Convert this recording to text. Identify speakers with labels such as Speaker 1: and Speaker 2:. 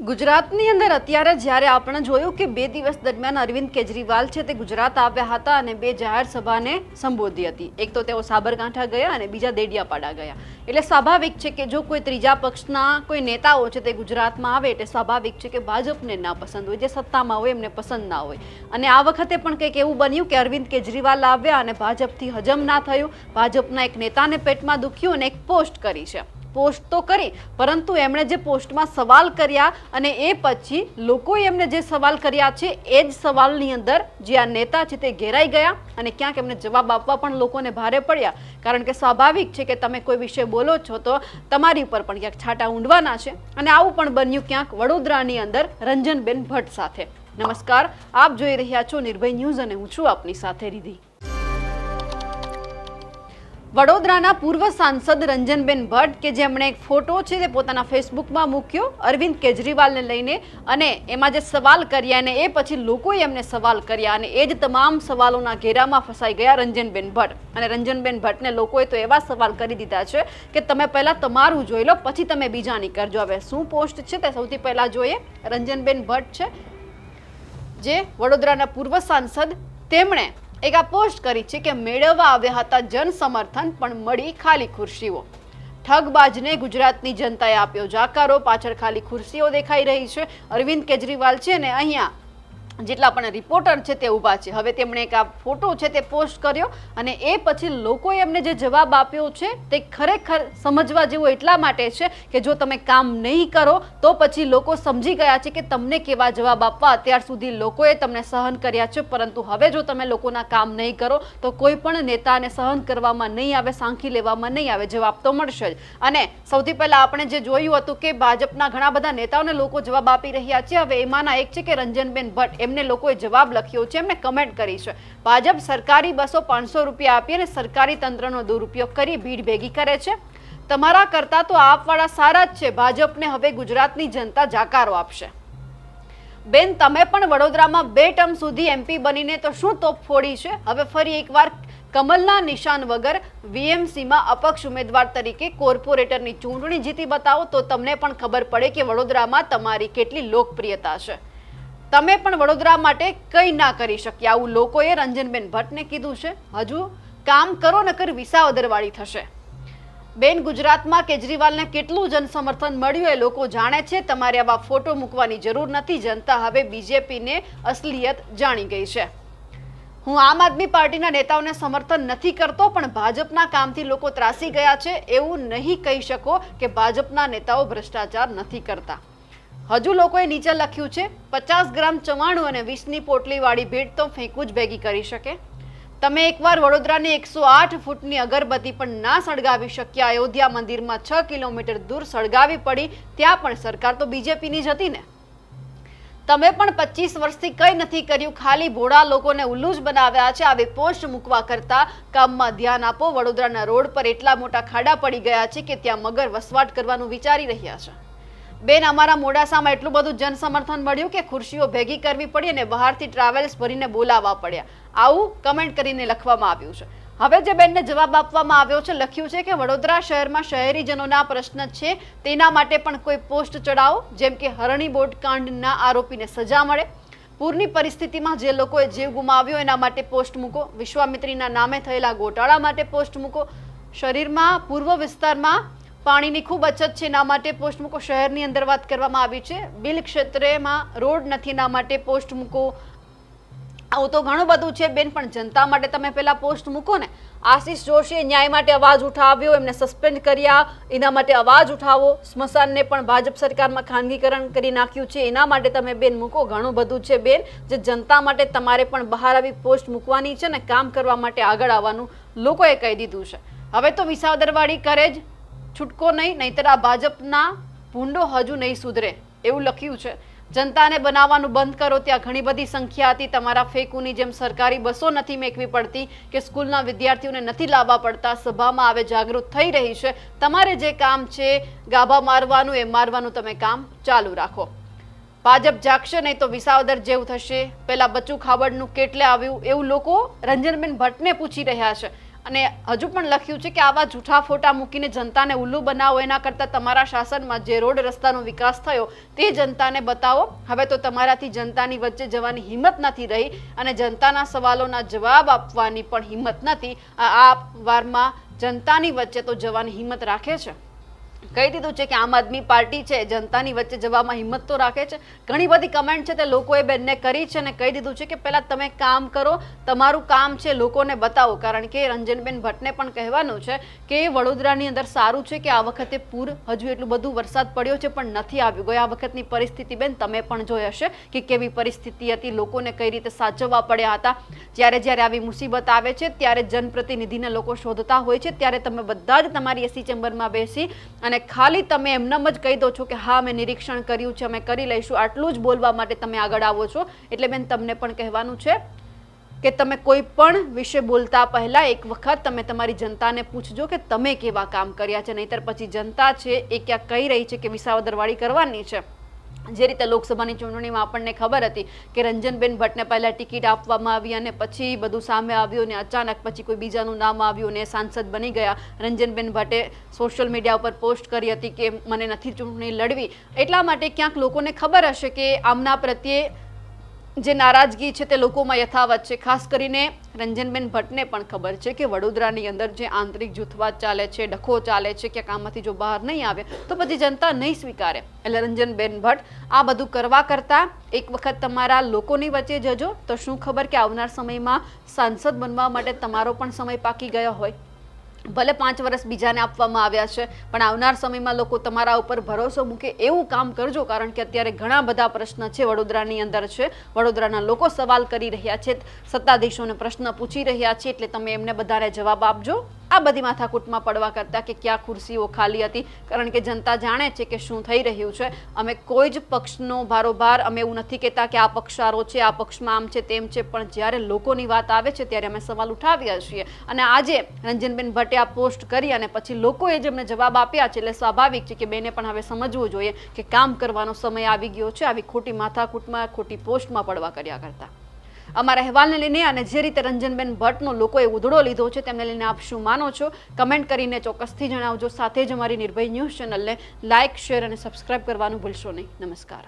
Speaker 1: ગુજરાતની અંદર અત્યારે જ્યારે આપણે જોયું કે 2 દિવસ દરમિયાન અરવિંદ કેજરીવાલ છે તે ગુજરાત આવ્યા હતા અને 2 જાહેર સભાને સંબોધી હતી। એક તો તેઓ સાબરકાંઠા ગયા અને બીજા દેડિયાપાડા ગયા। એટલે સ્વાભાવિક છે કે જો કોઈ ત્રીજા પક્ષના કોઈ નેતાઓ છે તે ગુજરાતમાં આવે એટલે સ્વાભાવિક છે કે ભાજપને ના પસંદ હોય, જે સત્તામાં હોય એમને પસંદ ના હોય। અને આ વખતે પણ કંઈક એવું બન્યું કે અરવિંદ કેજરીવાલ આવ્યા અને ભાજપથી હજમ ના થયું, ભાજપના એક નેતાને પેટમાં દુખ્યું અને એક પોસ્ટ કરી છે। પોસ્ટ તો કરી, પરંતુ એમણે જે પોસ્ટમાં સવાલ કર્યા અને એ પછી લોકોએ એમને જે સવાલ કર્યા છે એ જ સવાલની અંદર જે આ નેતા છે તે ઘેરાઈ ગયા અને ક્યાંક એમને જવાબ આપવા પણ લોકોને ભારે પડ્યા। કારણ કે સ્વાભાવિક છે કે તમે કોઈ વિશે બોલો છો તો તમારી ઉપર પણ ક્યાંક છાંટા ઊંડવાના છે અને આવું પણ બન્યું ક્યાંક વડોદરાની અંદર રંજનબેન ભટ્ટ સાથે। નમસ્કાર, આપ જોઈ રહ્યા છો નિર્ભય ન્યૂઝ અને હું છું આપની સાથે રિધિ। વડોદરાના પૂર્વ સાંસદ રંજનબેન ભટ્ટ કે જેમણે એક ફોટો છે તે પોતાના ફેસબુકમાં મૂક્યો અરવિંદ કેજરીવાલને લઈને અને એમાં જે સવાલ કર્યા અને એ પછી લોકોએ એમને સવાલ કર્યા અને એ જ તમામ સવાલોના ઘેરામાં ફસાઈ ગયા રંજનબેન ભટ્ટ। અને રંજનબેન ભટ્ટને લોકોએ તો એવા સવાલ કરી દીધા છે કે તમે પહેલાં તમારું જોઈ લો પછી તમે બીજાની કરજો। હવે શું પોસ્ટ છે તે સૌથી પહેલાં જોઈએ। રંજનબેન ભટ્ટ છે જે વડોદરાના પૂર્વ સાંસદ, તેમણે એક આ પોસ્ટ કરી છે કે મેળવવા આવ્યા હતા જન સમર્થન પણ મળી ખાલી ખુરશીઓ। ઠગબાજને ગુજરાતની જનતાએ આપ્યો જાકારો, પાછળ ખાલી ખુરશીઓ દેખાઈ રહી છે। અરવિંદ કેજરીવાલ છે ને અહીંયા જેટલા પણ રિપોર્ટર છે તે ઊભા છે। હવે તેમણે એક આ ફોટો છે તે પોસ્ટ કર્યો અને એ પછી લોકોએ એમને જે જવાબ આપ્યો છે તે ખરેખર સમજવા જેવો એટલા માટે છે કે જો તમે કામ નહીં કરો તો પછી લોકો સમજી ગયા છે કે તમને કેવા જવાબ આપવા। અત્યાર સુધી લોકોએ તમને સહન કર્યા છે, પરંતુ હવે જો તમે લોકોના કામ નહીં કરો તો કોઈ પણ નેતાને સહન કરવામાં નહીં આવે, સાંખી લેવામાં નહીં આવે, જવાબ તો મળશે જ। અને સૌથી પહેલા આપણે જે જોયું હતું કે ભાજપના ઘણા બધા નેતાઓને લોકો જવાબ આપી રહ્યા છે। હવે એમાંના એક છે કે રંજનબેન ભટ્ટ, એમને લોકોએ જવાબ લખ્યો છે, એમને કમેન્ટ કરી છે ભાજપ સરકારી બસો 500 રૂપિયા આપી અને સરકારી તંત્રનો દુરુપયોગ કરી ભીડ ભેગી કરે છે। તમારા કરતા તો આપવાળા સારા જ છે, ભાજપને હવે ગુજરાતની જનતા જાકારો આપશે। બેન, તમે પણ વડોદરામાં 2 ટર્મ સુધી એમપી બનીને તો શું તોપ ફોડી છે। હવે ફરી એકવાર કમલના નિશાન વગર વીએમસીમાં અપક્ષ ઉમેદવાર તરીકે કોર્પોરેટરની ચૂંટણી જીતી બતાવો તો તમને પણ ખબર પડે કે વડોદરામાં તમારી કેટલી લોકપ્રિયતા છે। તમે પણ વડોદરા માટે કંઈ ના કરી શક્યા, આવું લોકોએ રંજનબેન ભટ્ટને કીધું છે। હજુ કામ કરો નકર વિસાવદરવાળી થશે। બેન, ગુજરાતમાં કેજરીવાલને કેટલું જન સમર્થન મળ્યું એ લોકો જાણે છે, તમારે આવા ફોટો મૂકવાની જરૂર નથી। જનતા હવે બીજેપીને અસલિયત જાણી ગઈ છે। હું આમ આદમી પાર્ટીના નેતાઓને સમર્થન નથી કરતો, પણ ભાજપના કામથી લોકો ત્રાસી ગયા છે। એવું નહીં કહી શકો કે ભાજપના નેતાઓ ભ્રષ્ટાચાર નથી કરતા। હજુ લોકોએ નીચે લખ્યું છે 50 ગ્રામ ચવાણું અને 20ની પોટલીવાળી ભેટ તો ફેંકવું જ ભેગી કરી શકે। તમે એકવાર વડોદરાની 108 ફૂટની અગરબત્તી પણ ના સળગાવી શક્યા। અયોધ્યા મંદિરમાં 6 કિલોમીટર દૂર સળગાવી પડી, ત્યાં પણ સરકાર તો બીજેપીની જ હતી ને। તમે પણ 25 વર્ષથી કંઈ નથી કર્યું, ખાલી ભોળા લોકોને ઉલ્લુ જ બનાવ્યા છે। આવી પોસ્ટ મૂકવા કરતા કામમાં ધ્યાન આપો। વડોદરાના રોડ પર એટલા મોટા ખાડા પડી ગયા છે કે ત્યાં મગર વસવાટ કરવાનું વિચારી રહ્યા છે। બેન, અમારા મોડાસામાં એટલું બધું જન સમર્થન મળ્યું કે ખુરશીઓ ભેગી કરવી પડી અને બહારથી ટ્રાવેલ્સ ભરીને બોલાવવા પડ્યા, આવું કમેન્ટ કરીને લખવામાં આવ્યું છે। હવે જે બેનને જવાબ આપવામાં આવ્યો છે, લખ્યું છે કે વડોદરા શહેરમાં શહેરીજનોના પ્રશ્ન છે તેના માટે પણ કોઈ પોસ્ટ ચડાવો, જેમ કે હરણી બોટ કાંડના આરોપીને સજા મળે, પૂરની પરિસ્થિતિમાં જે લોકોએ જીવ ગુમાવ્યો એના માટે પોસ્ટ મૂકો, વિશ્વામિત્રીના નામે થયેલા ગોટાળા માટે પોસ્ટ મૂકો, શરીરમાં પૂર્વ વિસ્તારમાં પાણીની ખૂબ અછત છે એના માટે પોસ્ટ મૂકો, શહેરની અંદર વાત કરવામાં આવી છે, બિલ ક્ષેત્રમાં રોડ નથી એના માટે પોસ્ટ મૂકો। આવું તો ઘણું બધું છે બેન, પણ જનતા માટે તમે પહેલા પોસ્ટ મૂકો ને। આશિષ જોશીએ ન્યાય માટે અવાજ ઉઠાવ્યો, એમને સસ્પેન્ડ કર્યા, એના માટે અવાજ ઉઠાવો। સ્મશાનને પણ ભાજપ સરકારમાં ખાનગીકરણ કરી નાખ્યું છે, એના માટે તમે બેન મૂકો। ઘણું બધું છે બેન, જે જનતા માટે તમારે પણ બહાર આવી પોસ્ટ મૂકવાની છે ને કામ કરવા માટે આગળ આવવાનું લોકોએ કહી દીધું છે। હવે તો વિસાવદરવાળી કરે જ છૂટકો નહીં, નહીતર આ ભાજપના ભૂંડો હજુ નહીં સુધરે, એવું લખ્યું છે। જનતાને બનાવવાનું બંધ કરો, ત્યાં ઘણી બધી સંખ્યા હતી। તમારા ફેકુની જેમ સરકારી બસો નથી મેકવી પડતી કે સ્કૂલના વિદ્યાર્થીઓને નથી લાવવા પડતા। સભામાં આવે જાગૃત થઈ રહી છે। તમારે જે કામ છે ગાભા મારવાનું એ મારવાનું તમે કામ ચાલુ રાખો। ભાજપ જાગશે નહીં તો વિસાવદર જેવું થશે। પેલા બચ્ચું ખાબડનું કેટલે આવ્યું એવું લોકો રંજનબેન ભટ્ટને પૂછી રહ્યા છે। અને હજુ પણ લખ્યું છે કે આવા જૂઠા ફોટા મૂકીને જનતાને ઉલ્લુ બનાવો, એના કરતાં તમારા શાસનમાં જે રોડ રસ્તાનો વિકાસ થયો તે જનતાને બતાવો. હવે તો તમારાથી જનતાની વચ્ચે જવાની હિંમત નથી રહી અને જનતાના સવાલોના જવાબ આપવાની પણ હિંમત નથી. આ વારમાં જનતાની વચ્ચે તો જવાની હિંમત રાખે છે. કહી દીધું છે કે આમ આદમી પાર્ટી છે જનતાની વચ્ચે જવામાં હિંમત તો રાખે છે. ઘણી બધી કમેન્ટ છે તે લોકોએ બેનને કરી છે અને કહી દીધું છે કે પહેલાં તમે કામ કરો, તમારું કામ છે લોકોને બતાવો. કારણ કે રંજનબેન ભટ્ટને પણ કહેવાનું છે કે વડોદરાની અંદર સારું છે કે આ વખતે પૂર હજુ એટલું બધું વરસાદ પડ્યો છે પણ નથી આવ્યું. ગયા વખતની પરિસ્થિતિ બેન તમે પણ જોઈ હશે કે કેવી પરિસ્થિતિ હતી, લોકોને કઈ રીતે સાચવવા પડ્યા હતા. જ્યારે આવી મુસીબત આવે છે ત્યારે જનપ્રતિનિધિને લોકો શોધતા હોય છે, ત્યારે તમે બધા જ તમારી એસી ચેમ્બરમાં બેસી અને ખાલી તમે એમનેમ જ કહી દો છો કે હા મેં નિરીક્ષણ કર્યું છે, અમે કરી લઈશું, આટલું જ બોલવા માટે તમે આગળ આવો છો. એટલે બેન તમને પણ કહેવાનું છે કે તમે કોઈ પણ વિશે બોલતા પહેલા એક વખત તમે તમારી જનતાને પૂછજો કે તમે કેવા કામ કર્યા છે. નહીતર પછી જનતા છે એ ક્યાંક કહી રહી છે કે વિસાવદરવાળી કરવાની છે. જે રીતે લોકસભાની ચૂંટણીમાં આપણને ખબર હતી કે રંજનબેન ભટ્ટને પહેલા ટિકિટ આપવામાં આવી અને પછી બધું સામે આવ્યું ને અચાનક પછી કોઈ બીજાનું નામ આવ્યું ને સાંસદ બની ગયા. રંજનબેન ભટ્ટે સોશિયલ મીડિયા ઉપર પોસ્ટ કરી હતી કે મને નથી ચૂંટણી લડવી. એટલા માટે ક્યાંક લોકોને ખબર હશે કે આમના પ્રત્યે જે નારાજગી છે તે લોકોમાં યથાવત છે. ખાસ કરીને રંજનબેન ભટ્ટને પણ ખબર છે કે વડોદરાની અંદર જે આંતરિક જૂથવાદ ચાલે છે, ડખો ચાલે છે, કે આમાંથી જો બહાર નહીં આવે તો પછી જનતા નહીં સ્વીકારે. એટલે રંજનબેન ભટ્ટ આ બધું કરવા કરતાં એક વખત તમારા લોકોની વચ્ચે જજો તો શું ખબર કે આવનાર સમયમાં સાંસદ બનવા માટે તમારો પણ સમય પાકી ગયો હોય. ભલે 5 વર્ષ બીજાને આપવામાં આવ્યા છે પણ આવનાર સમયમાં લોકો તમારા ઉપર ભરોસો મૂકે એવું કામ કરજો. કારણ કે અત્યારે ઘણા બધા પ્રશ્ન છે વડોદરાની અંદર છે, વડોદરાના લોકો સવાલ કરી રહ્યા છે, સત્તાધીશોને પ્રશ્ન પૂછી રહ્યા છે, એટલે તમે એમને બધાને જવાબ આપજો. આ બધી માથાકૂટમાં પડવા કરતાં કે ક્યાં ખુરશીઓ ખાલી હતી. કારણ કે જનતા જાણે છે કે શું થઈ રહ્યું છે. અમે કોઈ જ પક્ષનો ભારોભાર અમે એવું નથી કહેતા કે આ પક્ષ સારો છે, આ પક્ષમાં આમ છે તેમ છે, પણ જ્યારે લોકોની વાત આવે છે ત્યારે અમે સવાલ ઉઠાવ્યા છીએ. અને આજે રંજનબેન ભટ્ટે આ પોસ્ટ કરી અને પછી લોકોએ જેમને જવાબ આપ્યા છે એટલે સ્વાભાવિક છે કે બેને પણ હવે સમજવું જોઈએ કે કામ કરવાનો સમય આવી ગયો છે, આવી ખોટી માથાકૂટમાં ખોટી પોસ્ટમાં પડવા કર્યા કરતા. અમારા અહેવાલને લઈને અને જે રીતે રંજનબેન ભટ્ટનો લોકોએ ઉધડો લીધો છે તેમને લઈને આપ શું માનો છો કમેન્ટ કરીને ચોક્કસથી જણાવજો. સાથે જ અમારી નિર્ભય ન્યૂઝ ચેનલને લાઇક, શેર અને સબસ્ક્રાઇબ કરવાનું ભૂલશો નહીં. નમસ્કાર.